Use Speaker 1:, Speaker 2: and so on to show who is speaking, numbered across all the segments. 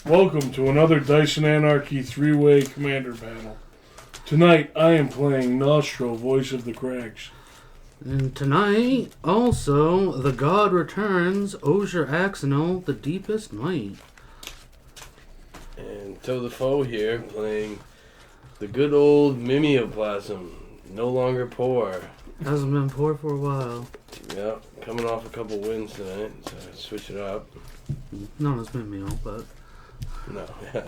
Speaker 1: Welcome to another Dyson Anarchy three-way commander battle. Tonight I am playing Gnostro, voice of the Crags.
Speaker 2: And tonight, also, the god returns, Ojer Axonil, the deepest night.
Speaker 3: And Toe the Foe here, playing the good old Mimeoplasm, no longer poor.
Speaker 2: Hasn't been poor for a while.
Speaker 3: Yep, coming off a couple wins tonight, so switch it up.
Speaker 2: Not as Mimeo, but...
Speaker 3: No, yeah.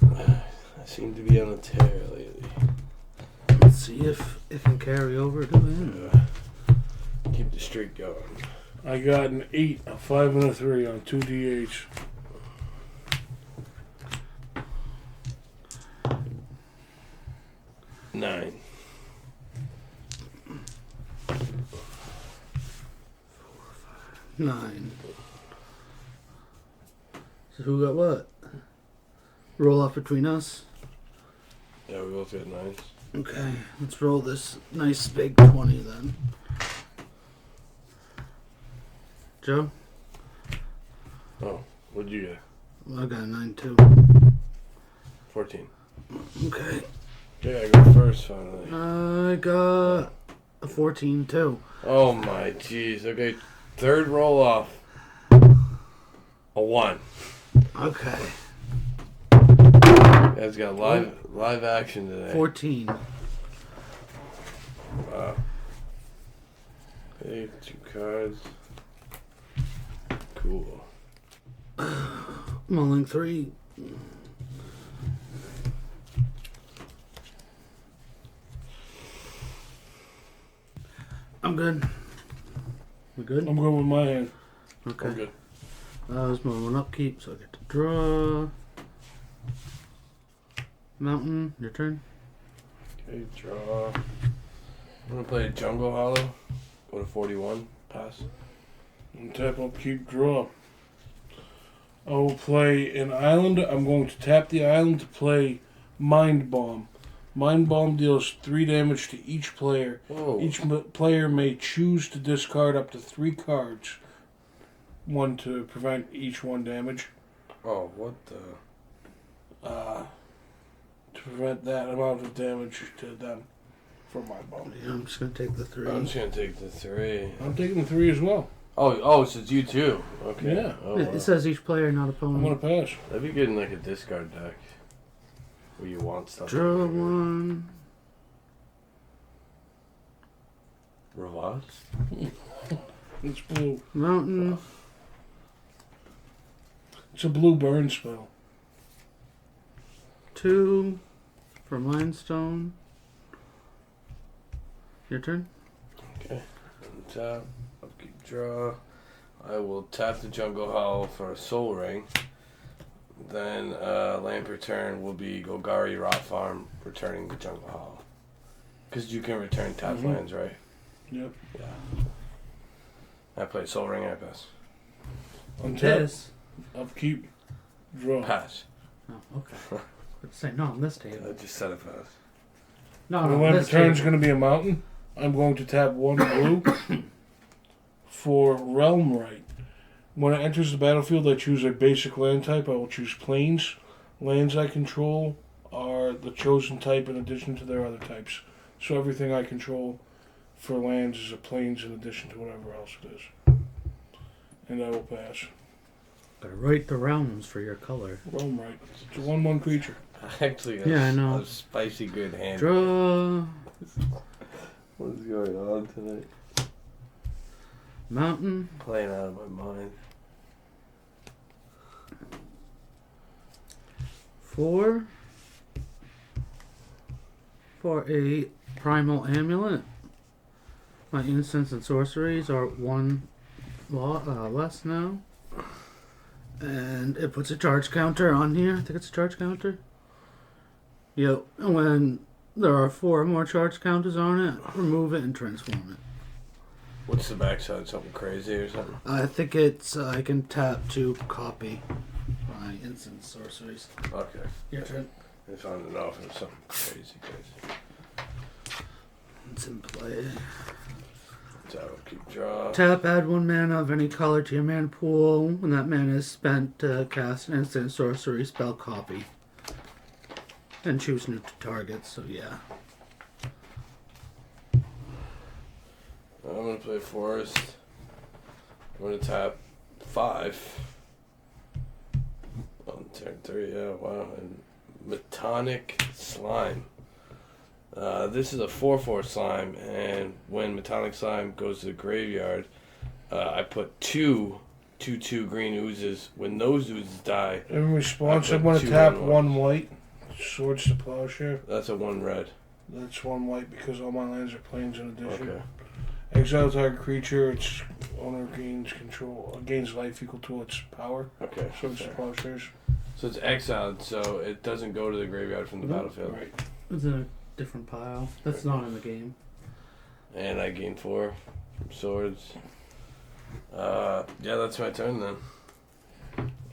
Speaker 3: I seem to be on a tear lately.
Speaker 2: Let's see if it can carry over to him.
Speaker 3: Keep the streak going.
Speaker 1: I got an 8, a 5, and a 3 on 2DH.
Speaker 3: Nine.
Speaker 2: 9. So who got what? Roll off between us?
Speaker 3: Yeah, we both got nines.
Speaker 2: Okay, let's roll this nice big 20 then. Joe?
Speaker 3: Oh, what'd you get?
Speaker 2: Well, I got a 9 too.
Speaker 3: 14.
Speaker 2: Okay.
Speaker 3: Okay, I go first finally.
Speaker 2: I got a 14 too.
Speaker 3: Oh my jeez. Okay, third roll off. A 1.
Speaker 2: Okay.
Speaker 3: Guys got live action today.
Speaker 2: 14.
Speaker 3: Wow. Okay, 2 cards. Cool.
Speaker 2: Mulling 3. I'm good. We good?
Speaker 1: I'm going with my hand.
Speaker 2: Okay.
Speaker 3: I'm good.
Speaker 2: I was moving upkeep, so I get to draw. Mountain, your turn.
Speaker 3: Okay, draw. I'm gonna play Jungle Hollow. Go to 41. Pass.
Speaker 1: And tap upkeep, draw. I will play an island. I'm going to tap the island to play Mind Bomb. Mind Bomb deals 3 damage to each player.
Speaker 3: Whoa.
Speaker 1: Each player may choose to discard up to 3 cards. 1 to prevent each 1 damage.
Speaker 3: Oh, what the?
Speaker 1: To prevent that amount of damage to them from Mind Bomb.
Speaker 2: Yeah, I'm just gonna take the 3.
Speaker 3: I'm just gonna take the 3.
Speaker 1: I'm taking the 3 as well.
Speaker 3: Oh, so it's you too. Okay.
Speaker 1: Yeah.
Speaker 3: Oh,
Speaker 2: Yeah,
Speaker 3: wow.
Speaker 2: it says each player, not
Speaker 1: I'm
Speaker 2: opponent.
Speaker 1: going to pass.
Speaker 3: That'd be good in like a discard deck. Where you want stuff.
Speaker 2: Draw 1.
Speaker 3: Robots?
Speaker 1: It's blue.
Speaker 2: Mountain.
Speaker 1: It's a blue burn spell.
Speaker 2: 2 for Mind Stone. Your turn.
Speaker 3: Okay. Tap. Upkeep draw. I will tap the Jungle Hollow for a Soul Ring. Then land per turn will be Golgari Rot Farm, returning the Jungle Hollow. Because you can return tap lands, right?
Speaker 1: Yep.
Speaker 3: Yeah. I play Soul Ring, I pass.
Speaker 1: Untap.
Speaker 2: This.
Speaker 1: Upkeep. Draw.
Speaker 3: Pass.
Speaker 2: Oh, okay. Let's say no on this table.
Speaker 3: I just said a pass.
Speaker 2: No,
Speaker 1: The
Speaker 2: no,
Speaker 1: land
Speaker 2: this
Speaker 1: return's
Speaker 2: table.
Speaker 1: going to be a mountain. I'm going to tap 1 blue for Realm Right. When it enters the battlefield, I choose a basic land type. I will choose plains. Lands I control are the chosen type in addition to their other types. So everything I control for lands is a plains in addition to whatever else it is. And I will pass.
Speaker 2: Gotta write the realms for your color.
Speaker 1: Realm Right. It's a 1/1 creature.
Speaker 3: Actually,
Speaker 2: Yeah, I know.
Speaker 3: a spicy good hand.
Speaker 2: Draw.
Speaker 3: What is going on tonight?
Speaker 2: Mountain.
Speaker 3: Playing out of my mind.
Speaker 2: 4 for a primal amulet. My instants and sorceries are 1 less now. And it puts a charge counter on here. I think it's a charge counter. Yep. And when there are 4 more charge counters on it, remove it and transform it.
Speaker 3: What's the backside? Something crazy or something?
Speaker 2: I think it's I can tap to copy my instant sorceries.
Speaker 3: Okay.
Speaker 2: Your turn.
Speaker 3: I just wanted to know if it was something crazy.
Speaker 2: It's in play.
Speaker 3: Keep draw.
Speaker 2: Tap, add 1 mana of any color to your mana pool. When that mana is spent, to cast an instant sorcery spell copy. And choose new targets, so yeah.
Speaker 3: I'm gonna play Forest. I'm gonna tap 5. On turn 3, yeah, wow. And Metonic Slime. This is a 4/4 slime, and when Metonic Slime goes to the graveyard, I put 2/2 green oozes. When those oozes die,
Speaker 1: In response,
Speaker 3: I
Speaker 1: I'm
Speaker 3: put
Speaker 1: going to
Speaker 3: 2
Speaker 1: tap
Speaker 3: red
Speaker 1: 1 white. Swords to Plowshare.
Speaker 3: that's a 1 red.
Speaker 1: That's 1 white because all my lands are plains in addition.
Speaker 3: Okay.
Speaker 1: Exile target creature. Its owner gains control. Gains life equal to its power.
Speaker 3: Okay.
Speaker 1: Swords to
Speaker 3: fair.
Speaker 1: Plowshares.
Speaker 3: So it's exiled, so it doesn't go to the graveyard from the battlefield.
Speaker 1: Right.
Speaker 2: It's in a different pile. That's not in the game.
Speaker 3: And I gain 4 from swords. Yeah, that's my turn then.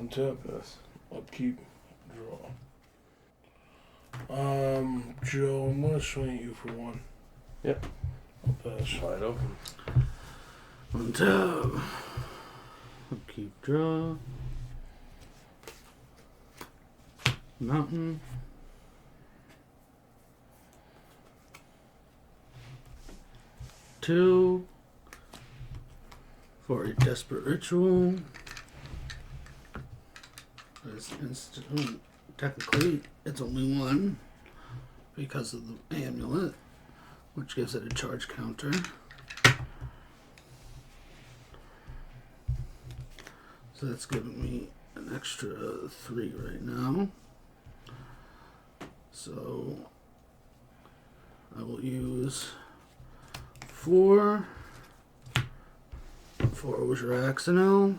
Speaker 1: Untap.
Speaker 3: Yes.
Speaker 1: Upkeep. Draw. Joe, I'm gonna swing at you for 1.
Speaker 3: Yep.
Speaker 1: I'll pass.
Speaker 3: Wide open.
Speaker 2: Untap. Upkeep, draw. Mountain. Two. For a desperate ritual. This instant. Technically, it's only 1 because of the amulet, which gives it a charge counter. So that's giving me an extra 3 right now. So I will use 4 for Ojer Axonil.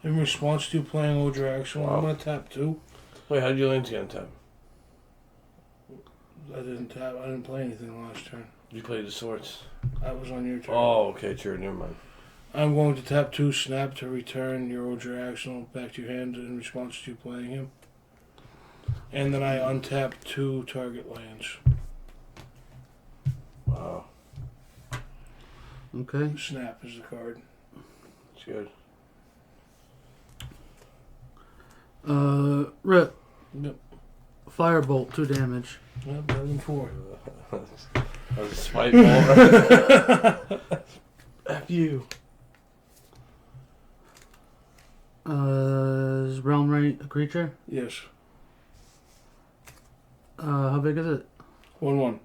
Speaker 1: In response to playing Ojer Axonil,
Speaker 3: Wow.
Speaker 1: I'm gonna tap 2.
Speaker 3: Wait, how'd your lanes get on tap?
Speaker 1: I didn't tap. I didn't play anything last turn.
Speaker 3: You played the swords.
Speaker 1: I was on your turn.
Speaker 3: Oh, okay, sure, never mind.
Speaker 1: I'm going to tap 2 snap to return your Ojer Axonil back to your hand in response to playing him. And then I untap 2 target lands.
Speaker 3: Wow,
Speaker 2: Okay.
Speaker 1: Snap is the card.
Speaker 3: it's good.
Speaker 2: Rip.
Speaker 1: Yep.
Speaker 2: Firebolt, 2 damage.
Speaker 1: Yep, better than 4.
Speaker 3: That was a spiteball. F you.
Speaker 2: Is Realm Right a creature?
Speaker 1: Yes.
Speaker 2: How big is it?
Speaker 1: 1/1.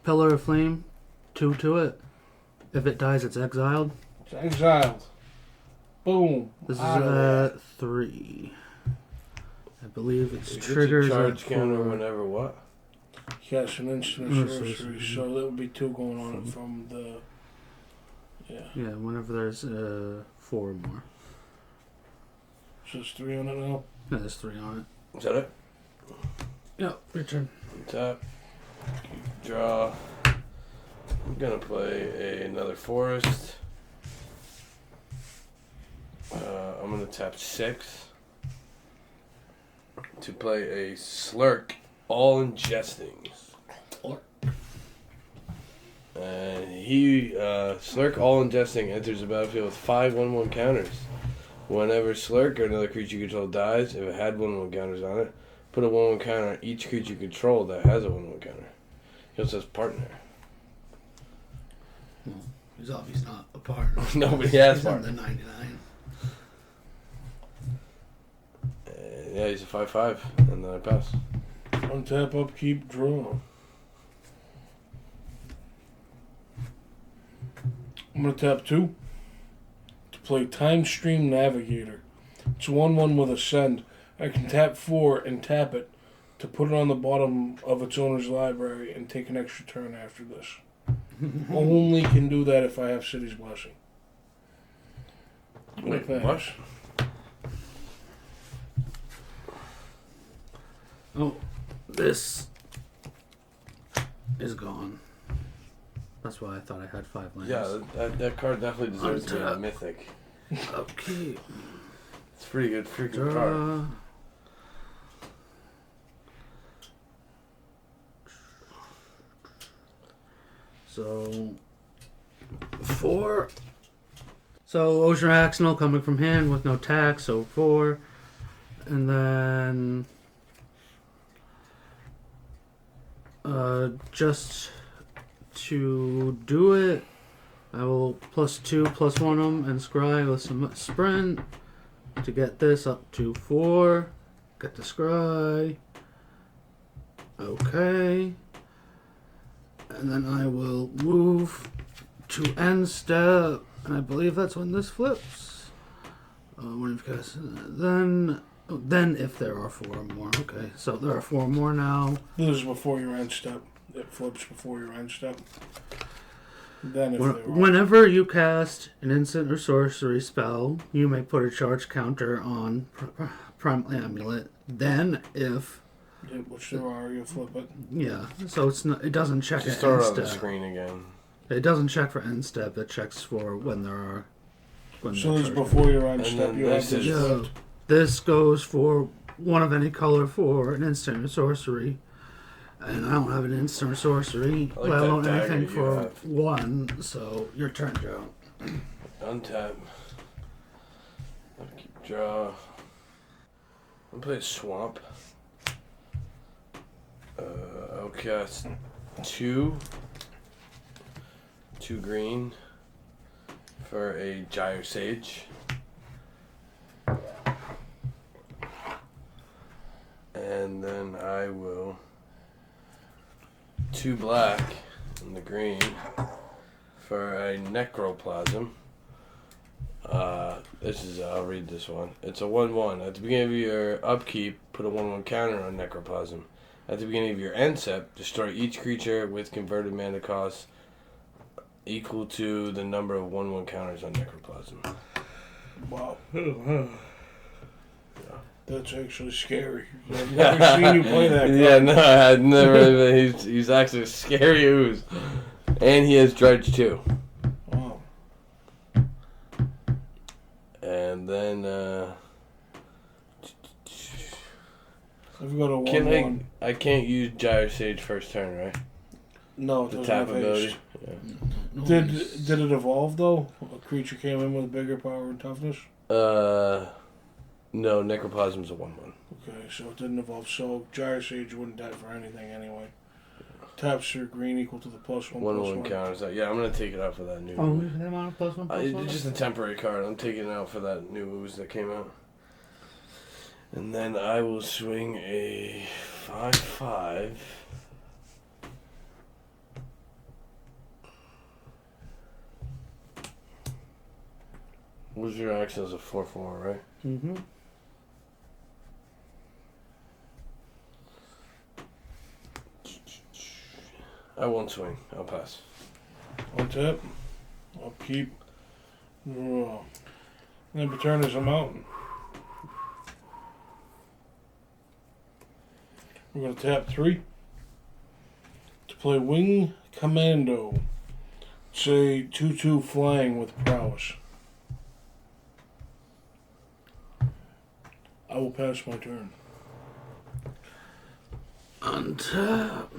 Speaker 2: Pillar of Flame, 2 to it. If it dies, it's exiled.
Speaker 1: It's exiled. Boom.
Speaker 2: This is
Speaker 1: Out of there.
Speaker 2: 3. I believe its
Speaker 3: It gets
Speaker 2: triggers
Speaker 3: a charge
Speaker 2: are
Speaker 3: counter
Speaker 2: 4.
Speaker 3: whenever what?
Speaker 1: Yes, an instant
Speaker 2: Oh,
Speaker 1: sorcery.
Speaker 2: sorcery.
Speaker 1: So that would be 2 going on it from the. Yeah.
Speaker 2: Yeah, whenever there's 4 or more.
Speaker 1: So it's 3 on it now.
Speaker 2: Yeah, there's 3 on it.
Speaker 3: Is that it?
Speaker 2: Yeah, your turn.
Speaker 3: Tap. Draw. I'm gonna play another forest. I'm gonna tap 6 to play a Slurk, all ingesting. And he Slurk, all ingesting, enters the battlefield with 5 1/1 counters. Whenever Slurk or another creature you control dies, if it had 1/1 counters on it, put a 1/1 counter on each creature you control that has a 1/1 counter. He also has partner.
Speaker 2: Well, he's obviously not a partner.
Speaker 3: Nobody has
Speaker 2: He's on
Speaker 3: partner.
Speaker 2: the 99.
Speaker 3: Yeah, he's a 5/5, and then I pass.
Speaker 1: Untap, upkeep, draw. I'm going to tap 2 to play Time Stream Navigator. It's 1/1 with Ascend. I can tap 4 and tap it to put it on the bottom of its owner's library and take an extra turn after this. Only can do that if I have City's Blessing.
Speaker 3: Wait,
Speaker 1: Okay.
Speaker 3: what?
Speaker 2: Oh, this is gone. That's why I thought I had 5 lands.
Speaker 3: Yeah, that card definitely deserves to be a
Speaker 2: Untap.
Speaker 3: mythic.
Speaker 2: Okay.
Speaker 3: It's a pretty good freaking card.
Speaker 2: Draw. So 4. So Ojer Axonil coming from hand with no tax, so 4. And then just to do it, I will +2, +1 them and scry with some sprint to get this up to 4. Get the scry. Okay. And then I will move to end step, and I believe that's when this flips. When you've cast, then if there are 4 more. Okay, so there are 4 more now.
Speaker 1: This is before your end step. It flips before your end step. Then if
Speaker 2: Whenever you cast an instant or sorcery spell, you may put a charge counter on Primal Amulet. Then if...
Speaker 1: which there are, you flip it.
Speaker 2: Yeah, so it's not, it doesn't check
Speaker 3: Just
Speaker 2: at
Speaker 3: throw
Speaker 2: end
Speaker 3: it on
Speaker 2: step.
Speaker 3: the screen again.
Speaker 2: It doesn't check for end step. It checks for when there are...
Speaker 1: So this is before your end
Speaker 3: And
Speaker 1: step.
Speaker 3: then
Speaker 1: You have
Speaker 3: this
Speaker 1: this
Speaker 3: is-
Speaker 1: flipped.
Speaker 2: This goes for one of any color for an instant or sorcery. And I don't have an instant or sorcery,
Speaker 3: I like
Speaker 2: let
Speaker 3: that
Speaker 2: alone
Speaker 3: dagger
Speaker 2: anything
Speaker 3: you
Speaker 2: for
Speaker 3: have.
Speaker 2: 1. So your turn, Joe.
Speaker 3: Untap. Keep draw. I'll play Swamp. I'll cast 2 green for a Gyre Sage. And then I will 2 black in the green for a Necroplasm. I'll read this one. It's a 1/1. At the beginning of your upkeep, put a 1/1 counter on Necroplasm. At the beginning of your end step, destroy each creature with converted mana cost equal to the number of 1/1 counters on Necroplasm.
Speaker 1: Wow. That's actually scary. I've never seen you play that card.
Speaker 3: Yeah, no, I've never. He's actually a scary ooze. And he has Dredge too.
Speaker 1: Wow.
Speaker 3: And then,
Speaker 1: I've got a 1/1.
Speaker 3: I can't use Gyre Sage first turn, right?
Speaker 1: No, it
Speaker 3: The
Speaker 1: doesn't
Speaker 3: tap
Speaker 1: have
Speaker 3: ability.
Speaker 1: haste.
Speaker 3: Yeah.
Speaker 1: Did it evolve though? A creature came in with bigger power and toughness?
Speaker 3: No, Necroplasm's a 1/1.
Speaker 1: Okay, so it didn't evolve. So Gyre Sage wouldn't die for anything anyway. Taps your green equal to the +1/+1.
Speaker 3: 1/1 counters. Yeah, I'm gonna take it out for that new.
Speaker 2: Only for the amount of +1/+1?
Speaker 3: It's just a temporary card. I'm taking it out for that new ooze that came out. And then I will swing a 5/5. Ojer Axonil is a 4/4, right?
Speaker 2: Mm-hmm.
Speaker 3: I won't swing. I'll pass.
Speaker 1: On tap. I'll keep. Then return is a mountain. We're going to tap 3 to play Wing Commando. Say 2/2 flying with prowess. I will pass my turn.
Speaker 2: Untap.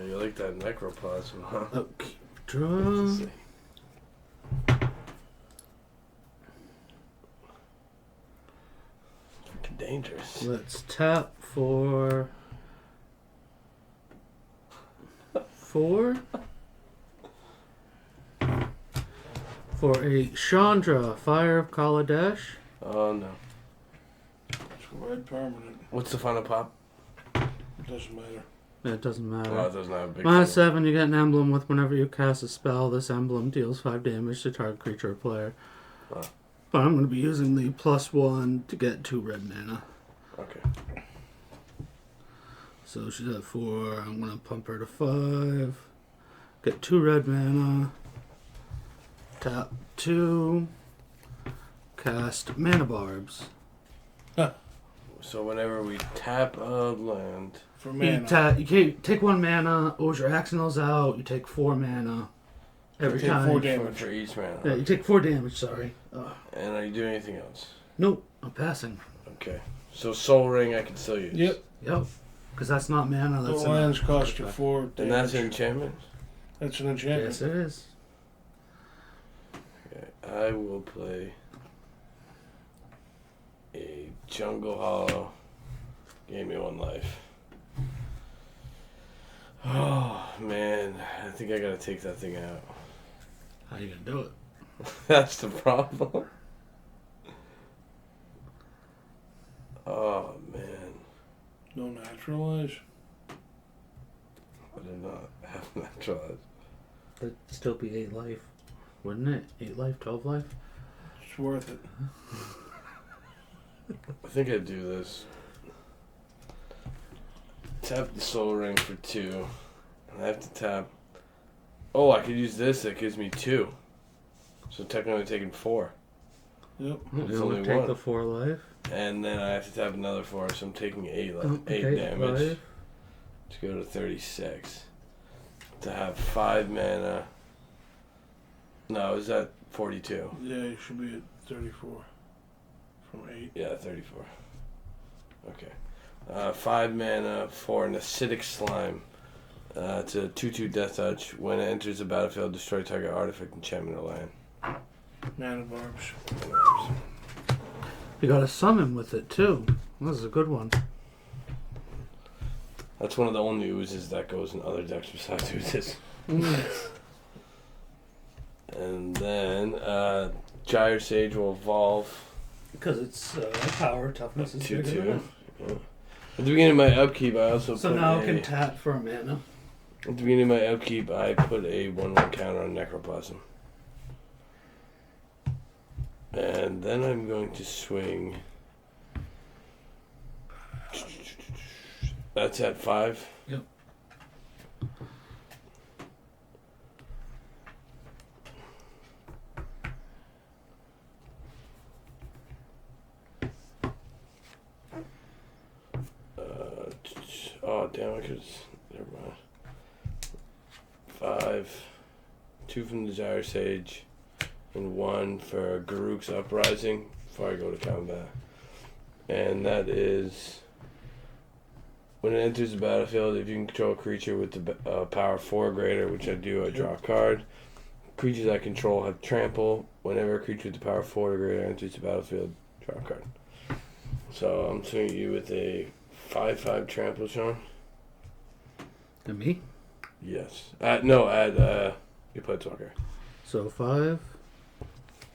Speaker 3: You like that Necroplasm, huh?
Speaker 2: Okay. Draw.
Speaker 3: Fucking dangerous.
Speaker 2: Let's tap for 4. For a Chandra, Fire of Kaladesh.
Speaker 3: Oh no.
Speaker 1: It's red permanent.
Speaker 3: What's the final pop?
Speaker 1: It doesn't matter.
Speaker 2: It doesn't matter.
Speaker 3: Oh, it doesn't have a big
Speaker 2: -7, you get an emblem with whenever you cast a spell. This emblem deals 5 damage to target creature or player.
Speaker 3: Oh.
Speaker 2: But I'm going to be using the +1 to get 2 red mana.
Speaker 3: Okay.
Speaker 2: So she's at 4. I'm going to pump her to 5. Get 2 red mana. Tap 2. Cast Mana Barbs.
Speaker 3: So whenever we tap a land,
Speaker 1: For mana.
Speaker 2: You take 1 mana. Ojer Axonil's out. You take 4 mana. Every
Speaker 1: take
Speaker 2: time.
Speaker 1: 4 damage.
Speaker 3: for each mana.
Speaker 2: Yeah, you take 4 damage, sorry.
Speaker 3: And are you doing anything else?
Speaker 2: Nope, I'm passing.
Speaker 3: Okay. So Soul Ring I can still use.
Speaker 1: Yep.
Speaker 2: Yep. Because that's not mana,
Speaker 1: The
Speaker 2: that's
Speaker 1: lands cost you 4 damage.
Speaker 3: And that's an enchantment?
Speaker 1: That's an enchantment.
Speaker 2: Yes, it is.
Speaker 3: Okay, I will play a Jungle Hollow. Gave me 1 life. Oh, man. I think I gotta take that thing out.
Speaker 2: How you gonna do it?
Speaker 3: That's the problem. Oh, man.
Speaker 1: No naturalize.
Speaker 3: I did not have naturalized.
Speaker 2: That'd still be 8 life, wouldn't it? 8 life, 12 life?
Speaker 1: It's worth it.
Speaker 3: I think I'd do this. Tap the Soul Ring for 2. And I have to tap... Oh, I could use this. That gives me 2. So technically I'm taking 4.
Speaker 1: Yep.
Speaker 3: It's
Speaker 2: You
Speaker 3: only
Speaker 2: would take
Speaker 3: 1.
Speaker 2: the 4 life.
Speaker 3: And then I have to tap another 4, so I'm taking 8
Speaker 2: Okay,
Speaker 3: damage.
Speaker 2: life.
Speaker 3: To go to 36. To have 5 mana. No, is that 42?
Speaker 1: Yeah, you should be at 34. From 8.
Speaker 3: Yeah, 34. Okay. 5 mana for an acidic slime. It's a 2/2 death touch. When it enters the battlefield, destroy target artifact, enchantment, or land.
Speaker 1: Mana barbs.
Speaker 2: You gotta summon with it too. This is a good one.
Speaker 3: That's one of the only oozes that goes in other decks besides oozes. And then Gyre Sage will evolve.
Speaker 2: Because it's power, toughness is
Speaker 3: 2/2. Yeah. At the beginning of my upkeep, I also
Speaker 2: So
Speaker 3: put
Speaker 2: now
Speaker 3: a,
Speaker 2: I can tap for a mana.
Speaker 3: At the beginning of my upkeep, I put a 1/1 counter on Necroplasm. And then I'm going to swing. That's at 5.
Speaker 2: Yep.
Speaker 3: Oh, damn, I could. Never mind. 5. 2 from the Gyre Sage. And 1 for Garruk's Uprising before I go to combat. And that is. When it enters the battlefield, if you can control a creature with the power 4 or greater, which I do, I draw a card. Creatures I control have trample. Whenever a creature with the power 4 or greater enters the battlefield, draw a card. So I'm swinging you with a 5/5 trample, Sean.
Speaker 2: And me?
Speaker 3: Yes. No, add your Planeswalker.
Speaker 2: So 5.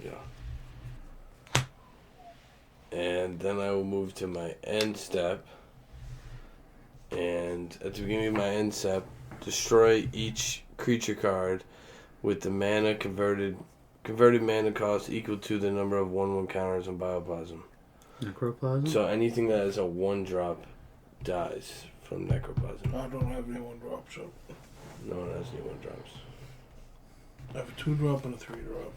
Speaker 3: Yeah. And then I will move to my end step. And at the beginning of my end step, destroy each creature card with the mana converted mana cost equal to the number of 1/1 counters on Mimeoplasm.
Speaker 2: Necroplasm?
Speaker 3: So anything that is a 1-drop dies from Necroplasm.
Speaker 1: I don't have any 1-drop, so
Speaker 3: No one has any 1-drops.
Speaker 1: I have a 2-drop and a 3-drop.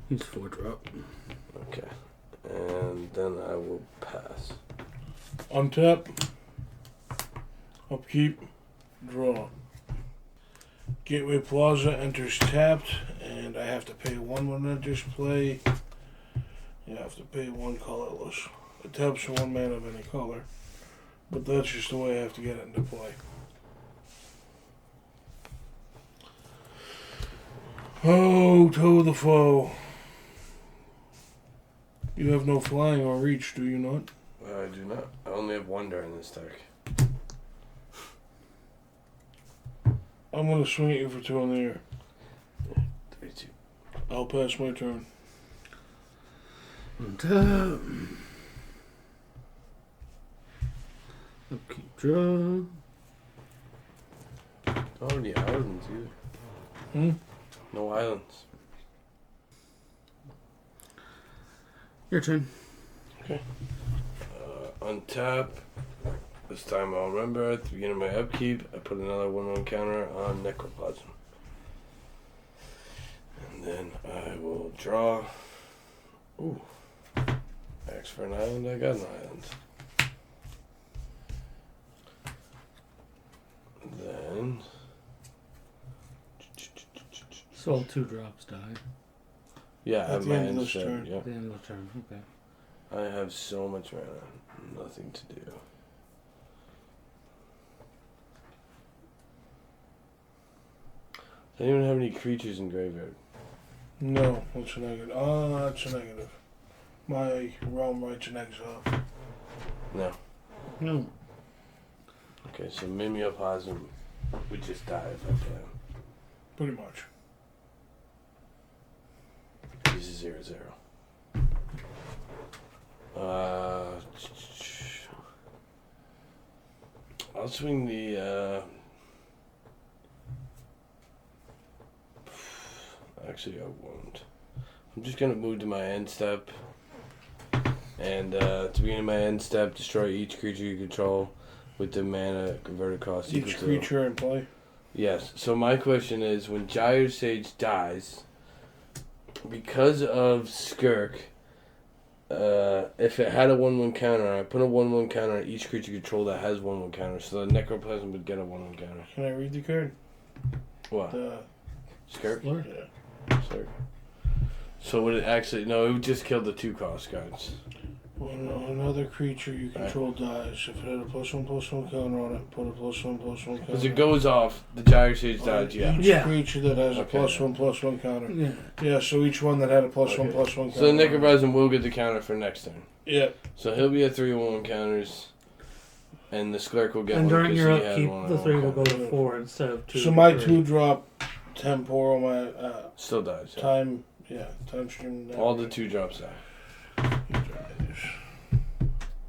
Speaker 2: He's 4-drop.
Speaker 3: Okay. And then I will pass.
Speaker 1: Untap. Upkeep. Draw. Gateway Plaza enters tapped, and I have to pay 1 when it enters play. You have to pay 1 colorless. It taps for 1 mana of any color, but that's just the way I have to get it into play. Oh, toe the foe. You have no flying or reach, do you not?
Speaker 3: I do not. I only have 1 during this deck.
Speaker 1: I'm going to swing at you for 2 in the air.
Speaker 3: 32.
Speaker 1: I'll pass my turn.
Speaker 2: Untap. Upkeep, draw.
Speaker 3: Oh, the islands either.
Speaker 1: Hmm?
Speaker 3: No islands.
Speaker 2: Your turn.
Speaker 3: Untap. This time I'll remember at the beginning of my upkeep, I put another 1/1 counter on Necroplasm. And then I will draw. Ooh. Ask for an island, I got an island. Then.
Speaker 2: So all 2-drops die.
Speaker 3: Yeah, I
Speaker 1: At
Speaker 3: have
Speaker 1: the
Speaker 3: my
Speaker 1: end of
Speaker 3: end
Speaker 1: this
Speaker 3: step.
Speaker 1: turn.
Speaker 3: Yep.
Speaker 2: At the end of the turn. Okay.
Speaker 3: I have so much mana. Nothing to do. I don't even have any creatures in graveyard.
Speaker 1: No, that's a negative. That's a negative. My Realm Right's an exile.
Speaker 3: No.
Speaker 2: No.
Speaker 3: Okay, so Mimeoplasm would just die if I play him.
Speaker 1: Pretty much.
Speaker 3: He's a 0/0. I'll swing the. Actually, I won't. I'm just gonna move to my end step. And to begin in my end step, destroy each creature you control with the mana converted cost equal
Speaker 1: Each
Speaker 3: to.
Speaker 1: creature in play.
Speaker 3: Yes. So my question is, when Gyre Sage dies, because of Skirk, if it had a 1/1 counter, I put a 1/1 counter on each creature control that has 1/1 counter, so the Necroplasm would get a 1/1 counter.
Speaker 1: Can I read the card?
Speaker 3: What? Skirk?
Speaker 2: Slur?
Speaker 1: Yeah.
Speaker 3: Sorry. So would it actually? No, it would just kill the 2-cost cards.
Speaker 1: When another creature you control dies, if it had a +1/+1 counter on it, put a +1/+1 counter.
Speaker 3: Because it goes off, the Gyre Sage
Speaker 1: on
Speaker 3: dies, yeah.
Speaker 1: Each
Speaker 2: Yeah.
Speaker 1: creature that has a
Speaker 3: Okay.
Speaker 1: +1/+1 counter.
Speaker 2: Yeah.
Speaker 1: Yeah, so each one that had a +1/+1
Speaker 3: Okay.
Speaker 1: counter.
Speaker 3: So the Necroplasm will get the counter for next turn.
Speaker 1: Yeah.
Speaker 3: So he'll be at 3/1 counters, and the Skirk will get
Speaker 2: And
Speaker 3: one
Speaker 2: during
Speaker 3: 'cause
Speaker 2: your
Speaker 3: he had
Speaker 2: upkeep,
Speaker 3: 1
Speaker 2: the
Speaker 3: on
Speaker 2: 3
Speaker 3: one
Speaker 2: will go
Speaker 3: counter.
Speaker 2: to 4 instead of 2.
Speaker 1: So
Speaker 2: to
Speaker 1: my
Speaker 2: 3.
Speaker 1: 2-drop temporal, my
Speaker 3: Still dies. Yeah.
Speaker 1: time stream.
Speaker 3: All the 2-drops die.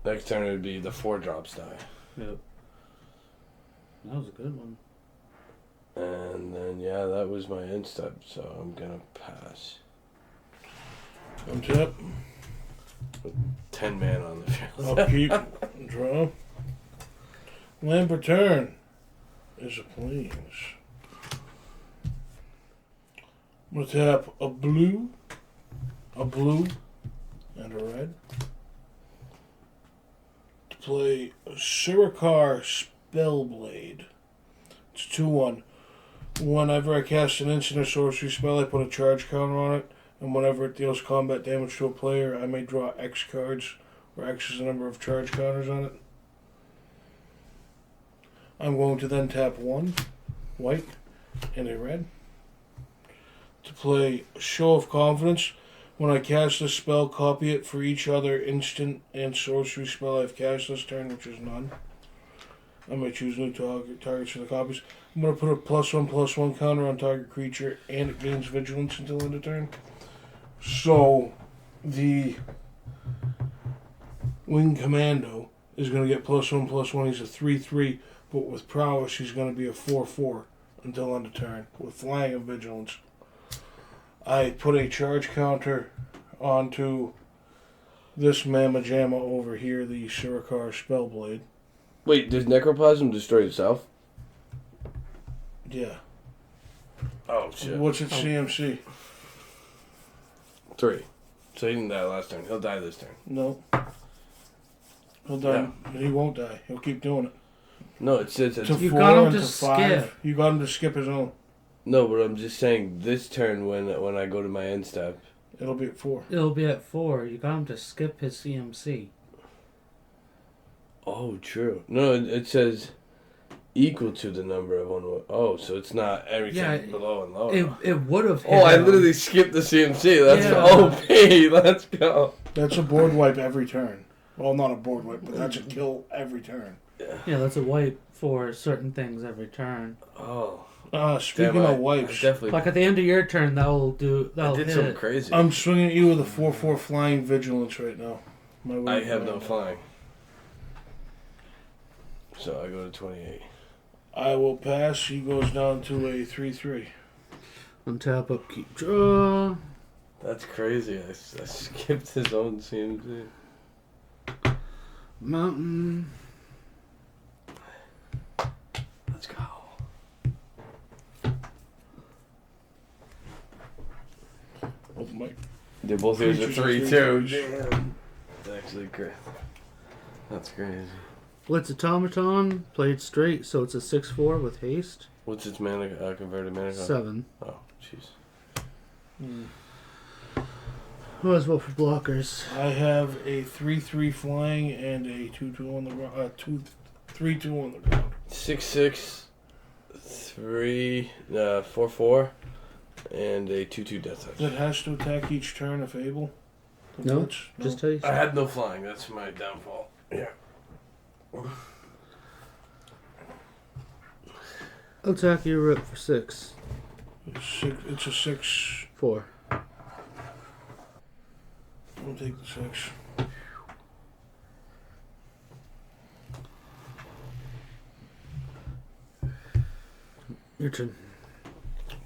Speaker 3: Next turn it would be the 4-drops die.
Speaker 2: Yep. That was a good one.
Speaker 3: And then, yeah, that was my end step, so I'm gonna pass.
Speaker 1: Untap,
Speaker 3: 10 man on the field.
Speaker 1: upkeep, draw. Land per turn is a plains. I'm going to tap a blue, and a red. To play a Sirakar Spellblade. It's 2/1. Whenever I cast an instant or sorcery spell, I put a charge counter on it, and whenever it deals combat damage to a player, I may draw X cards, where X is the number of charge counters on it. I'm going to then tap 1 white and a red to play Show of Confidence. When I cast a spell, copy it for each other instant and sorcery spell I've cast this turn, which is none. I may choose new targets for the copies. I'm going to put a +1/+1 counter on target creature, and it gains vigilance until end of turn. So, the Wing Commando is going to get +1/+1. He's a 3/3, but with prowess, he's going to be a 4/4 until end of turn, with flying and vigilance. I put a charge counter onto this Mamma Jamma over here, the Sirakar Spellblade.
Speaker 3: Wait, does Necroplasm destroy itself?
Speaker 1: Yeah.
Speaker 3: Oh, shit.
Speaker 1: What's its CMC?
Speaker 3: 3. So he didn't die last turn. He'll die this turn.
Speaker 1: No. He'll die. He won't die. He'll keep doing it.
Speaker 3: No, it says it's...
Speaker 1: To
Speaker 2: You
Speaker 1: 4
Speaker 2: got him
Speaker 1: and
Speaker 2: to
Speaker 1: to 5.
Speaker 2: skip.
Speaker 1: You got him to skip his own.
Speaker 3: No, but I'm just saying this turn when I go to my end step.
Speaker 1: It'll be at 4.
Speaker 2: It'll be at 4. You got him to skip his CMC.
Speaker 3: Oh, true. No, it says equal to the number of one. Oh, so it's not everything below and lower.
Speaker 2: It would have hit
Speaker 3: Oh, I
Speaker 2: him.
Speaker 3: literally skipped the CMC. That's
Speaker 2: Yeah.
Speaker 3: OP. Let's go.
Speaker 1: That's a board wipe every turn. Well, not a board wipe, but that's a kill every turn.
Speaker 2: Yeah, that's a wipe for certain things every turn.
Speaker 3: Oh.
Speaker 1: Speaking
Speaker 3: Damn,
Speaker 1: of
Speaker 3: I
Speaker 1: wipes,
Speaker 3: definitely
Speaker 2: Like at the end of your turn, that'll
Speaker 3: I did
Speaker 2: hit.
Speaker 3: something crazy.
Speaker 1: I'm swinging at you with a 4/4 flying vigilance right now.
Speaker 3: I have no flying. So I go to 28.
Speaker 1: I will pass. He goes down to a 3/3.
Speaker 2: Untap, upkeep, draw.
Speaker 3: That's crazy. I skipped his own CMC.
Speaker 2: Mountain.
Speaker 3: Let's go.
Speaker 1: Oh my!
Speaker 3: They're both here's a
Speaker 1: Creatures
Speaker 3: 3
Speaker 1: are
Speaker 3: 2.
Speaker 1: 3/3.
Speaker 3: Damn. That's actually crazy. That's crazy.
Speaker 2: Blitz Automaton, played straight, so it's a 6/4 with haste.
Speaker 3: What's its mana converted mana cost?
Speaker 2: 7.
Speaker 3: Oh, jeez.
Speaker 2: Who has what for blockers?
Speaker 1: I have a 3/3 flying and a 2/2 on the ground. 3/2 on the ground.
Speaker 3: 6/6. 4/4, and a 2/2 death touch.
Speaker 1: That has to attack each turn if able. The
Speaker 2: No,
Speaker 1: blitz?
Speaker 2: just tell you.
Speaker 3: I had no flying. That's my downfall. Yeah.
Speaker 2: I'll attack your rip for 6.
Speaker 1: It's a 6.
Speaker 2: 4.
Speaker 1: I'll take the 6.
Speaker 2: Your turn.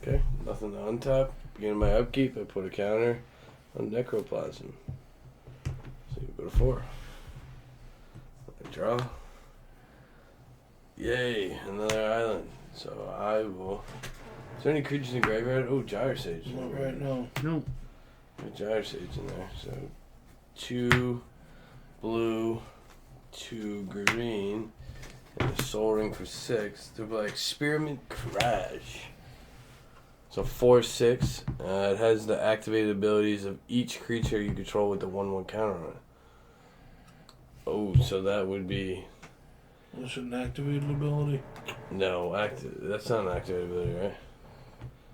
Speaker 3: Okay. Nothing to untap. Beginning my upkeep, I put a counter on Necroplasm. So you go to 4. I draw. Yay, another island. So I will. Is there any creatures in the graveyard? Oh, Gyre Sage.
Speaker 1: Not right now.
Speaker 2: No.
Speaker 3: There's Gyre Sage in there. So 2 blue, 2 green, and a Soul Ring for 6. They'll be like Experiment Crash. So 4/6. It has the activated abilities of each creature you control with the 1/1 counter on it. Oh, so that would be.
Speaker 1: Is it an activated ability?
Speaker 3: No, that's not an activated ability, right?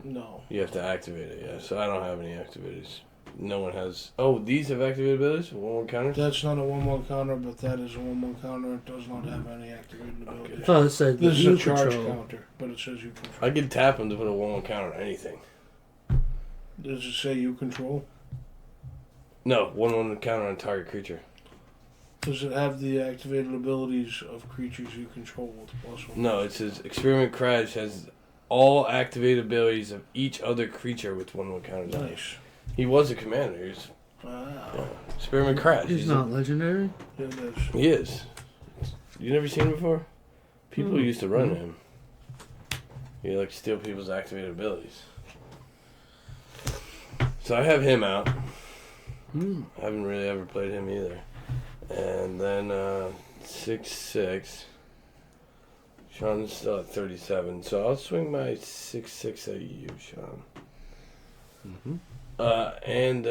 Speaker 1: No.
Speaker 3: You have to activate it, yeah. So I don't have any activities. No one has. Oh, these have activated abilities? 1/1 counters?
Speaker 1: That's not a 1/1 counter, but that is a 1/1 counter. It does not have any activated abilities.
Speaker 2: I thought it said
Speaker 1: This is
Speaker 2: you
Speaker 1: a charge
Speaker 2: control.
Speaker 1: counter, but it says you control.
Speaker 3: I could tap them to put a 1/1 counter on anything.
Speaker 1: Does it say you control?
Speaker 3: No, 1/1 counter on target creature.
Speaker 1: Does it have the activated abilities of creatures you control with +1?
Speaker 3: No, it says Experiment Crash has all activated abilities of each other creature with 1/1 counters on it.
Speaker 1: Nice.
Speaker 3: He was a commander. He's
Speaker 1: Wow.
Speaker 3: Experiment Crash.
Speaker 2: He's not legendary?
Speaker 1: Yeah, it is.
Speaker 3: He is. You never seen him before? People used to run him. You like steal people's activated abilities. So I have him out.
Speaker 2: Hmm.
Speaker 3: I haven't really ever played him either. And then 6/6. Sean's still at 37, so I'll swing my 6/6 at you, Sean.
Speaker 2: Mm-hmm.
Speaker 3: And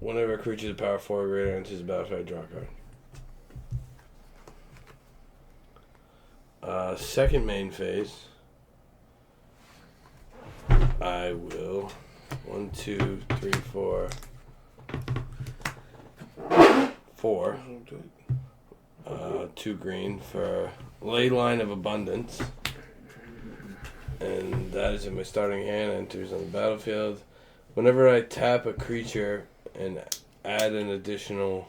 Speaker 3: whenever a creature is power 4 or greater enters the battlefield, I draw a card. Second main phase, I will 1, 2, 3, 4, 4. 2 green for Ley Line of Abundance. And that is in my starting hand, enters on the battlefield. Whenever I tap a creature and add an additional...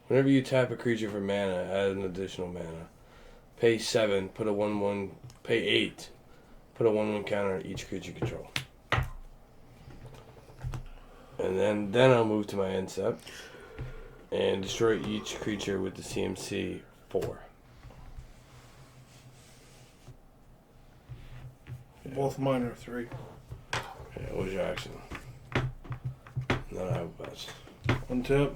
Speaker 3: Whenever you tap a creature for mana, add an additional mana. Pay 7, put a 1/1... Pay 8, put a 1/1 counter on each creature you control. And then I'll move to my end step. And destroy each creature with the CMC 4.
Speaker 1: Both mine are 3.
Speaker 3: Okay, Ojer Axonil. Then I have a bust.
Speaker 1: Untap.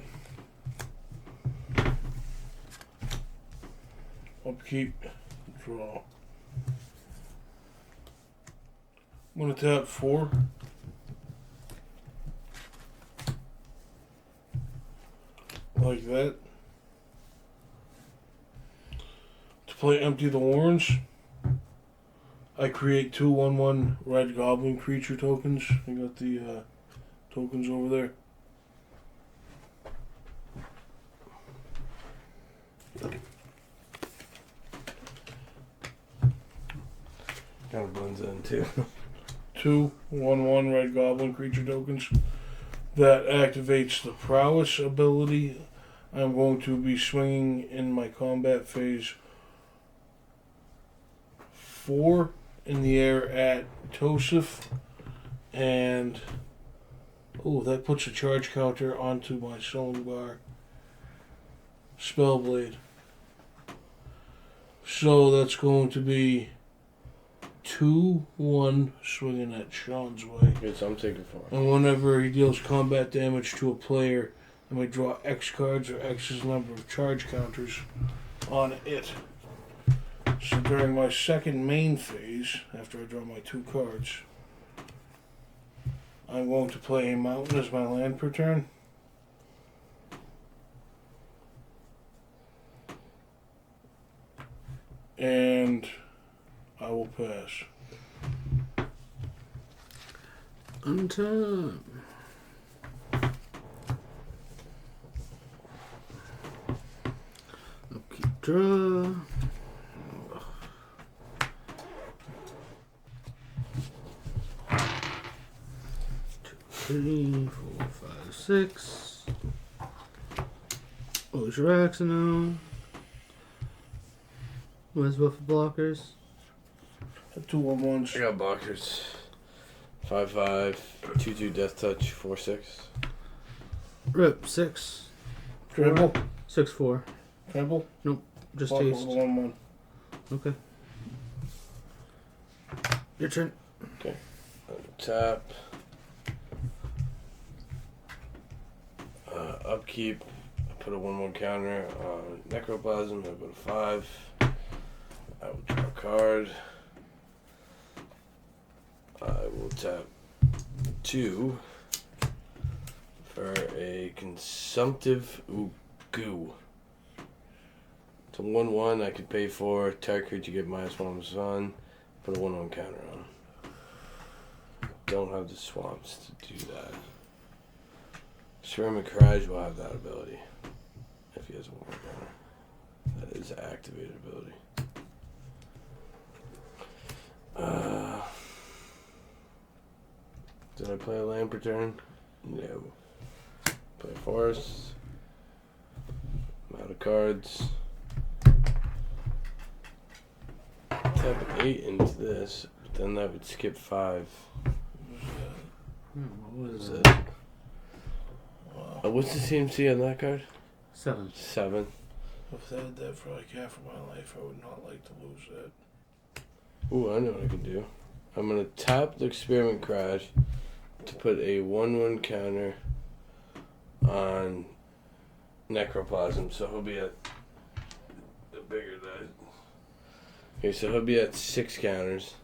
Speaker 1: Upkeep. Draw. I'm going to tap 4. Like that. To play Empty the Warrens, I create 2 1/1 red goblin creature tokens. I got the tokens over there.
Speaker 3: Kind of blends in too.
Speaker 1: 2 1/1 red goblin creature tokens. That activates the prowess ability. I'm going to be swinging in my combat phase 4 in the air at Tosif, and that puts a charge counter onto my Songbird Spellblade. So that's going to be 2/1 swinging at Sean's way.
Speaker 3: Good, so I'm taking 4.
Speaker 1: And whenever he deals combat damage to a player, I may draw X cards or X's number of charge counters on it. So during my second main phase, after I draw my 2 cards, I'm going to play a mountain as my land per turn. And I will pass.
Speaker 2: Untap. Upkeep draw. 3, 4, 5, 6. Ojer Axonil. Who has what for blockers?
Speaker 1: 2/1s.
Speaker 3: I got blockers. 5/5, 2/2 death touch, 4/6.
Speaker 2: Rip 6.
Speaker 1: Trample.
Speaker 2: 6/4.
Speaker 1: Trample.
Speaker 2: Just
Speaker 1: Block
Speaker 2: taste.
Speaker 1: with a 1/1.
Speaker 2: Okay. Your turn.
Speaker 3: Tap. Upkeep. I put a 1/1 counter on Necroplasm. I go to 5. I will draw a card. I will tap 2 for a consumptive goo. It's a 1/1 I could pay for. Target creature get -1/+1. Put a 1/1 counter on. Don't have the swamps to do that. Experiment Crags will have that ability. If he has a 1/1 counter. That is an activated ability. Did I play a land per turn? No. Play a forest. I'm out of cards. Tap an 8 into this, but then that would skip 5.
Speaker 2: What was
Speaker 3: Is
Speaker 2: it?
Speaker 3: it? What's the CMC on that card?
Speaker 2: 7.
Speaker 3: 7.
Speaker 1: If I had that for like half of my life, I would not like to lose that.
Speaker 3: Ooh, I know what I can do. I'm gonna tap the Experiment Crash to put a 1/1 counter on Necroplasm, so he'll be at the bigger that. Okay, so he'll be at 6 counters.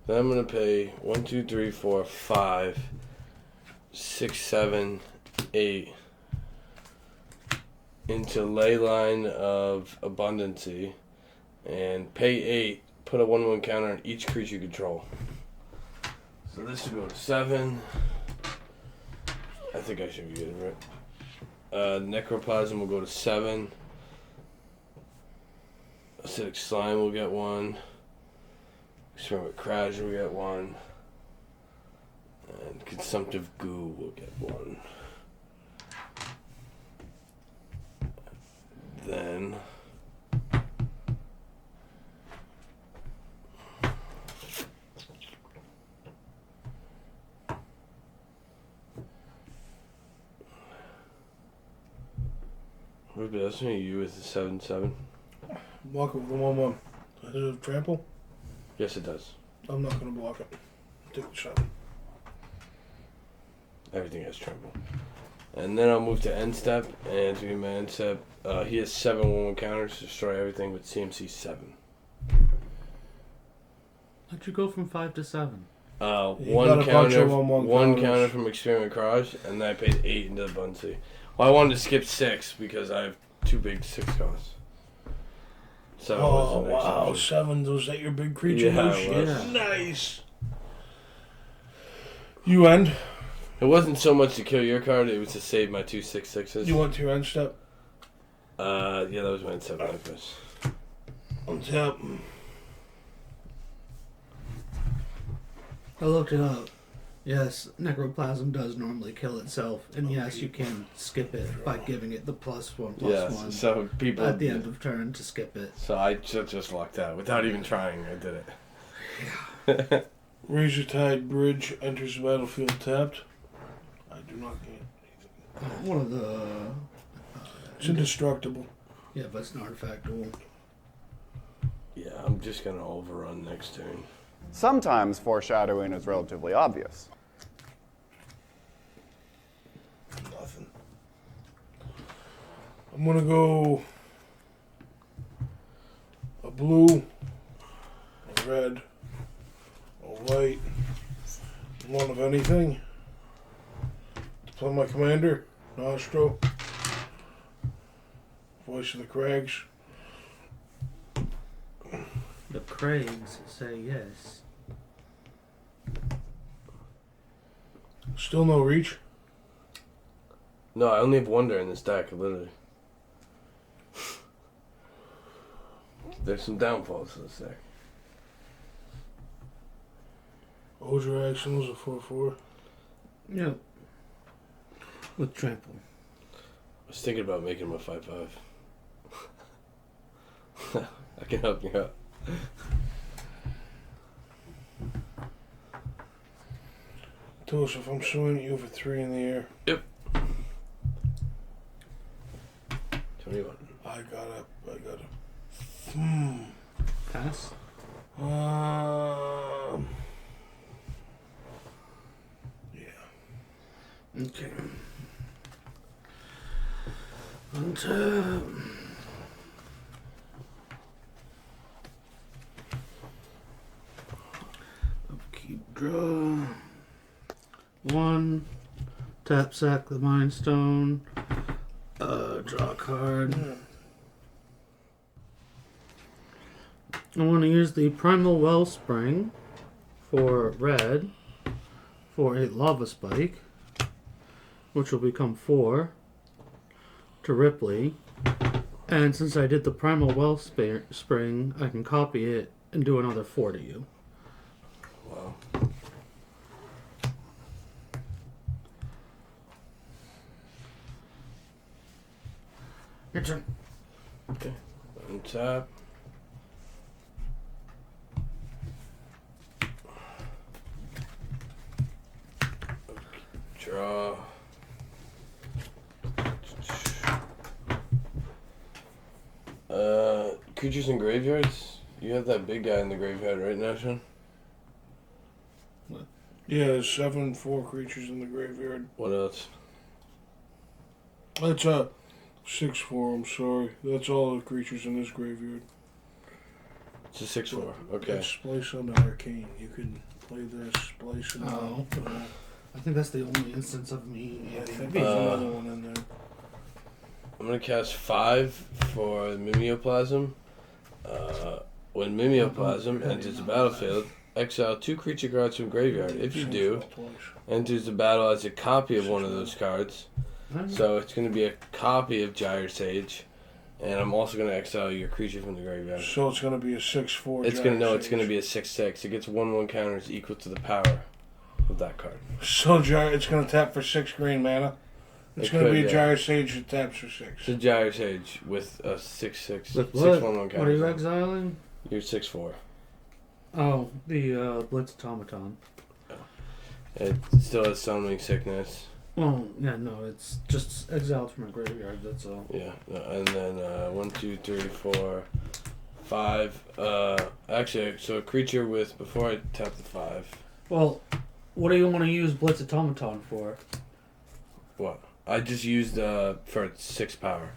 Speaker 3: Then I'm gonna pay 1, 2, 3, 4, 5, 6, 7, 8 into Leyline of Abundancy and pay 8. Put a 1/1 counter on each creature you control. So this will go to 7. I think I should be good, right? Necroplasm will go to 7. Acidic Slime will get 1. Experiment Crash will get 1. And Consumptive Goo will get 1. Then Ruby, that's me. You with the 7/7.
Speaker 1: Block it with a 1/1. Does it have trample?
Speaker 3: Yes, it does.
Speaker 1: I'm not going to block it. Take the 7.
Speaker 3: Everything has trample. And then I'll move to end step, and to my end step, he has 7 1/1 counters to destroy everything with CMC 7.
Speaker 2: How'd you go from 5 to 7?
Speaker 3: One counter from Experiment Crash, and then I paid 8 into the Bunsey. Well, I wanted to skip 6 because I have 2 big 6 costs. So
Speaker 1: Oh, wow. 7. Was that your big creature?
Speaker 3: Yeah,
Speaker 1: No
Speaker 3: it
Speaker 1: shit.
Speaker 3: was.
Speaker 1: Nice. You end?
Speaker 3: It wasn't so much to kill your card; it was to save my 2 6/6s.
Speaker 1: You went to your end step?
Speaker 3: Yeah, that was my end step.
Speaker 1: Untap.
Speaker 2: I looked it up. Yes, Necroplasm does normally kill itself, and yes, you can skip it by giving it the +1/+1
Speaker 3: so people
Speaker 2: at the end of turn to skip it.
Speaker 3: So I just lucked out without even trying. I did it.
Speaker 2: Yeah.
Speaker 1: Razor Tide Bridge enters the battlefield tapped. I do not get anything.
Speaker 2: One of the...
Speaker 1: It's indestructible.
Speaker 2: Yeah, but it's an artifactable.
Speaker 3: Yeah, I'm just gonna overrun next turn.
Speaker 4: Sometimes foreshadowing is relatively obvious.
Speaker 1: Nothing. I'm going to go a blue, a red, a white, one of anything. To play my commander, Gnostro. Voice of the Crags.
Speaker 2: Yep. Crags say yes.
Speaker 1: Still no reach?
Speaker 3: No, I only have Wonder in this deck, literally. There's some downfalls to this deck.
Speaker 1: Ojer Axonil was a 4/4.
Speaker 2: Yep. With trample.
Speaker 3: I was thinking about making him a 5/5. I can help you out.
Speaker 1: Joseph, I'm swinging at you for 3 in the air.
Speaker 3: 21.
Speaker 1: I gotta.
Speaker 2: Pass.
Speaker 1: Yeah.
Speaker 2: Okay. Untap. Upkeep, draw. 1. Tap, sack the Mind Stone. Draw a card. I want to use the Primal Wellspring for red for a Lava Spike, which will become 4 to Ripley. And since I did the Primal Wellspring, I can copy it and do another 4 to you.
Speaker 3: Wow.
Speaker 2: Your turn.
Speaker 3: Okay. Untap. Draw. Creatures in graveyards? You have that big guy in the graveyard right now, Sean?
Speaker 1: Yeah, there's 7/4 creatures in the graveyard.
Speaker 3: What else?
Speaker 1: That's a 6/4, I'm sorry. That's all the creatures in this graveyard.
Speaker 3: It's a 6/4. Okay.
Speaker 1: It's Splice on the Arcane. You can play this, Splice and
Speaker 2: Oh. I think that's the only instance of me.
Speaker 1: Yeah, I think there's another one in there.
Speaker 3: I'm going to cast 5 for Mimeoplasm. When Mimeoplasm enters the battlefield, exile 2 creature cards from graveyard. If you do, enters the battle as a copy of one of those cards. So it's going to be a copy of Gyre Sage. And I'm also going to exile your creature from the graveyard.
Speaker 1: So it's going to be a 6/4.
Speaker 3: It's going to be a 6/6. It gets 1/1 counters equal to the power of that card.
Speaker 1: So it's going to tap for 6 green mana. It's going to be a Gyre Sage that taps for 6.
Speaker 3: It's a Gyre Sage with a 6/6.
Speaker 2: With
Speaker 3: 6/1/1
Speaker 2: what are you
Speaker 3: counter.
Speaker 2: exiling?
Speaker 3: You're 6/4.
Speaker 2: Oh, the Blitz Automaton.
Speaker 3: It still has Summoning Sickness.
Speaker 2: Well, yeah, no, it's just exiled from a graveyard, that's all.
Speaker 3: Yeah, and then 1, 2, 3, 4, 5. Actually, so a creature with, before I tap the 5.
Speaker 2: Well, what do you want to use Blitz Automaton for?
Speaker 3: What? I just used for 6 power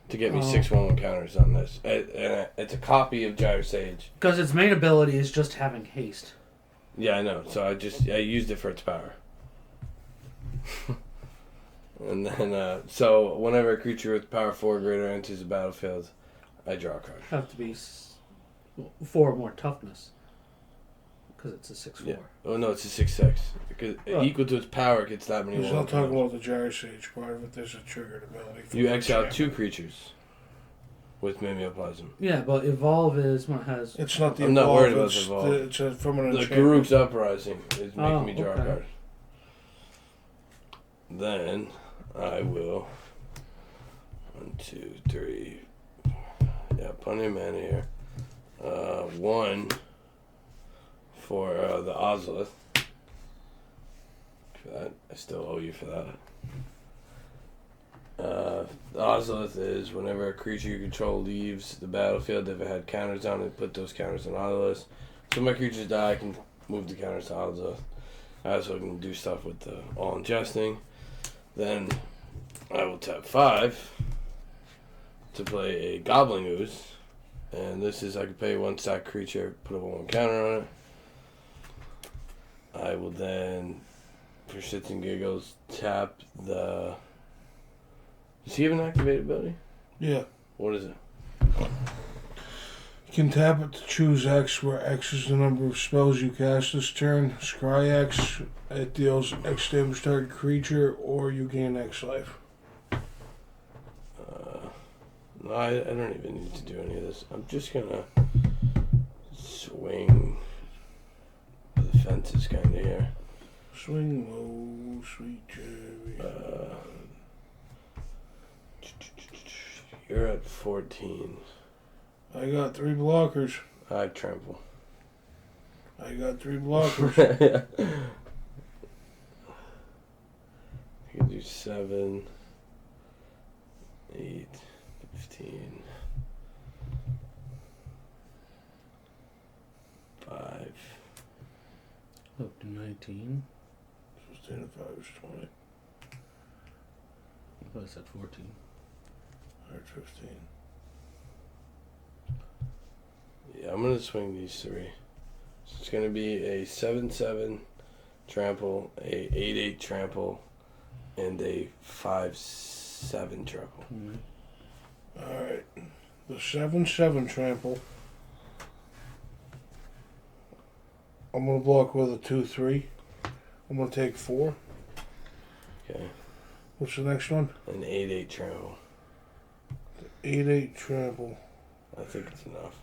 Speaker 3: to get me
Speaker 2: Oh.
Speaker 3: 6/1/1 counters on this. And it's a copy of Gyre Sage.
Speaker 2: Because its main ability is just having haste.
Speaker 3: Yeah, I know. So I used it for its power. And then, so whenever a creature with power 4 or greater enters the battlefield, I draw a card.
Speaker 2: Have to be 4 more toughness. Because it's a 6/4.
Speaker 3: Yeah. Oh no, it's a 6/6. Because equal to its power, it gets that many.
Speaker 1: He's not talking about the Gyre Sage part of it. There's a triggered ability.
Speaker 3: You exile 2 creatures with Mimeoplasm.
Speaker 2: Yeah, but Evolve is when it has...
Speaker 1: It's not the
Speaker 3: I'm not
Speaker 1: Evolve,
Speaker 3: worried about the
Speaker 1: it's
Speaker 3: Evolve.
Speaker 1: It's from an
Speaker 3: The
Speaker 1: enchantment.
Speaker 3: Garruk's Uprising is making me draw
Speaker 2: okay.
Speaker 3: a card. Then I will 1, 2, 3. Yeah, plenty of mana here. 1 for the Ozolith. For that, I still owe you for that. The Ozolith is whenever a creature you control leaves the battlefield, if it had counters on it, put those counters on Ozolith. So when my creatures die, I can move the counters to Ozolith. I also can do stuff with the All Ingesting. Then I will tap 5 to play a Goblin Ooze. And this is, I can pay 1 stack creature, put a 1/1 counter on it. I will then, for shits and giggles, tap the... Does he have an activated ability?
Speaker 1: Yeah.
Speaker 3: What is it?
Speaker 1: Can tap it to choose X, where X is the number of spells you cast this turn. Scry X, it deals X damage to target creature, or you gain X life.
Speaker 3: No, I don't even need to do any of this. I'm just gonna swing for the fences kind of here.
Speaker 1: Swing low, sweet cherry.
Speaker 3: You're at 14.
Speaker 1: I got 3 blockers.
Speaker 3: I trample.
Speaker 1: I got 3 blockers.
Speaker 3: You can do 7, 8, 15, 5.
Speaker 2: Up to 19.
Speaker 1: 15 and 5 is 20.
Speaker 2: I thought I said 14.
Speaker 1: Or 15.
Speaker 3: Yeah, I'm going to swing these 3. So it's going to be a 7-7 trample, a 8-8 trample, and a 5-7 trample.
Speaker 1: Alright. The 7-7 trample. I'm going to block with a 2-3. I'm going to take 4.
Speaker 3: Okay.
Speaker 1: What's the next one?
Speaker 3: An 8-8 trample.
Speaker 1: 8-8 trample.
Speaker 3: I think it's enough.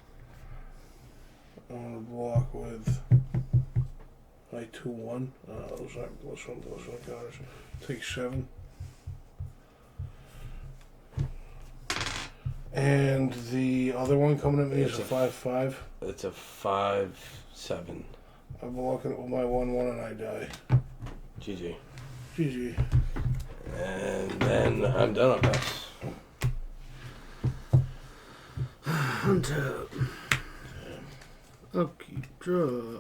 Speaker 1: I'm going to block with my 2-1. Those aren't +1 counters. Take 7. And the other one coming at me is a 5-5.
Speaker 3: It's a 5-7.
Speaker 1: I'm blocking it with my 1-1 and I die.
Speaker 3: GG.
Speaker 1: GG.
Speaker 3: And then I'm done on that.
Speaker 2: Untap. Upkeep. Draw.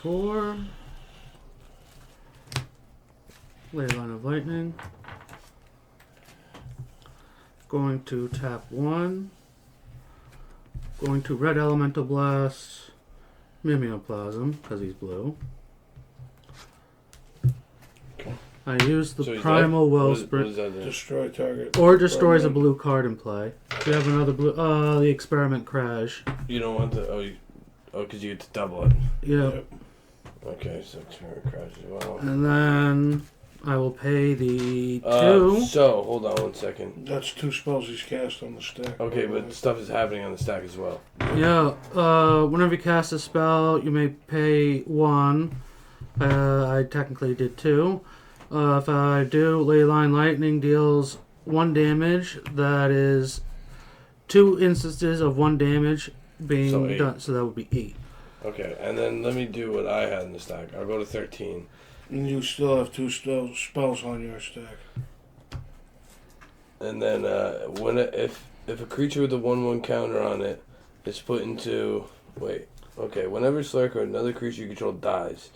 Speaker 2: Four. Leyline of Lightning. Going to tap 1. Going to Red Elemental Blast. Mimeoplasm, because he's blue.
Speaker 1: Okay.
Speaker 2: I use the
Speaker 3: So he's
Speaker 2: Primal
Speaker 3: dead? What
Speaker 2: Wellspring.
Speaker 3: does that do?
Speaker 1: Destroy target.
Speaker 2: Or destroys a
Speaker 1: Permanent.
Speaker 2: blue card in play. Do you have another blue? The Experiment Crash.
Speaker 3: You don't want the... Oh, because you get to double it.
Speaker 2: Yep.
Speaker 3: Okay, so turn crash as well.
Speaker 2: And then I will pay the 2.
Speaker 3: So, hold on 1 second.
Speaker 1: That's 2 spells he's cast on the stack.
Speaker 3: Okay, but stuff is happening on the stack as well.
Speaker 2: Yeah, whenever you cast a spell, you may pay 1. I technically did 2. If I do, Leyline Lightning deals 1 damage. That is 2 instances of 1 damage being
Speaker 3: So 8.
Speaker 2: done. So that would be 8.
Speaker 3: Okay, and then let me do what I had in the stack. I'll go to 13.
Speaker 1: And you still have 2 spells on your stack.
Speaker 3: And then if a creature with a 1/1 counter on it is put into... Wait. Okay, whenever Slurk or another creature you control dies,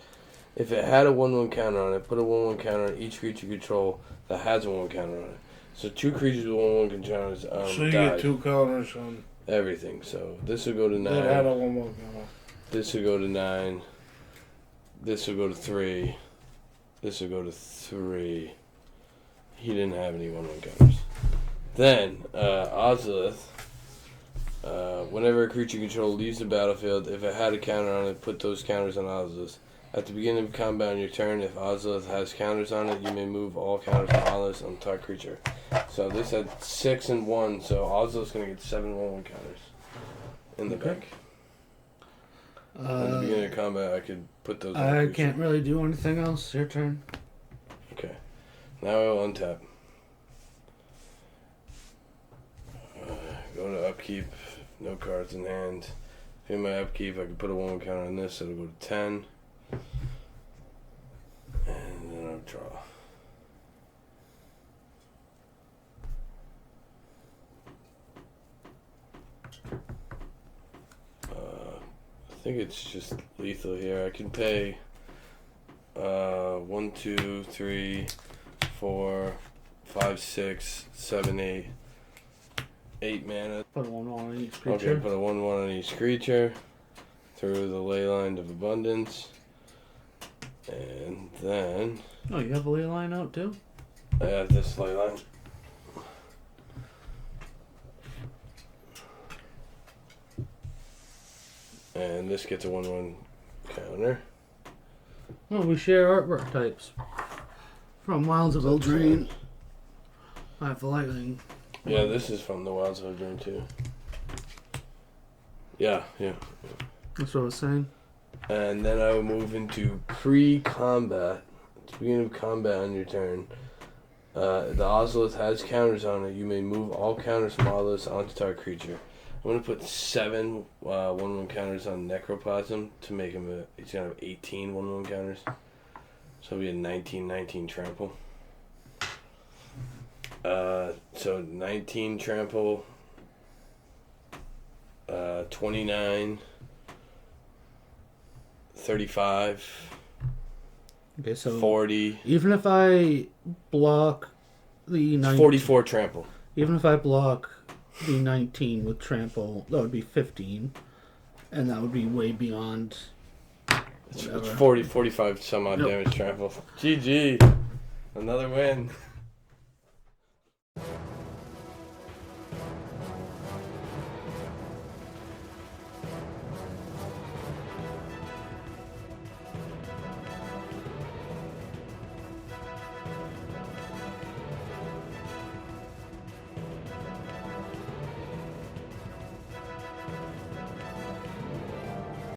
Speaker 3: if it had a 1/1 counter on it, put a 1/1 counter on each creature you control that has a 1 counter on it. So 2 creatures with 1/1 counters
Speaker 1: So you
Speaker 3: died.
Speaker 1: get 2 counters on
Speaker 3: Everything. So this will go to 9.
Speaker 1: that had a 1-1 counter.
Speaker 3: This will go to 9. This will go to 3. This will go to 3. He didn't have any 1/1 counters. Then, Ozolith. Whenever a creature you control leaves the battlefield, if it had a counter on it, put those counters on Ozolith. At the beginning of combat on your turn, if Ozolith has counters on it, you may move all counters from Ozolith on target creature. So this had 6 and 1, so Ozolith's going to get 7 1/1 counters in the bank. At the beginning of combat, I could put those on
Speaker 2: I
Speaker 3: creature.
Speaker 2: can't really do anything else. Your turn.
Speaker 3: Okay. Now I will untap. Go to upkeep. No cards in hand. In my upkeep, I can put a 1/1 counter on this, so it'll go to 10. And then I'll draw. I think it's just lethal here. I can pay 1, 2, 3, 4, 5, 6, 7, 8. 8 mana.
Speaker 2: Put 1 on each
Speaker 3: Okay,
Speaker 2: creature.
Speaker 3: put a 1/1 on each creature. through the Leyline of Abundance. And then
Speaker 2: Oh, you have a ley line out too?
Speaker 3: I have this Leyline. And this gets a 1/1 counter.
Speaker 2: Oh, we share artwork types. From Wilds of Eldraine. I have the lightning.
Speaker 3: Yeah, this is from the Wilds of Eldraine too. Yeah.
Speaker 2: That's what I was saying.
Speaker 3: And then I will move into pre-combat. At the beginning of combat on your turn, the Ozolith has counters on it. You may move all counters from Ozolith onto target creature. I'm going to put 7 1/1 counters on Necroplasm to make him he's going to have 18 1/1 counters. So it'll be a 19 trample. So 19 trample, 29, 35,
Speaker 2: Okay, so
Speaker 3: 40,
Speaker 2: even if I block the 19,
Speaker 3: 44 trample.
Speaker 2: even if I block the 19 with trample, that would be 15, and that would be way beyond.
Speaker 3: It's
Speaker 2: Whatever.
Speaker 3: 40, 45 some odd
Speaker 2: Nope.
Speaker 3: damage trample. GG. Another win.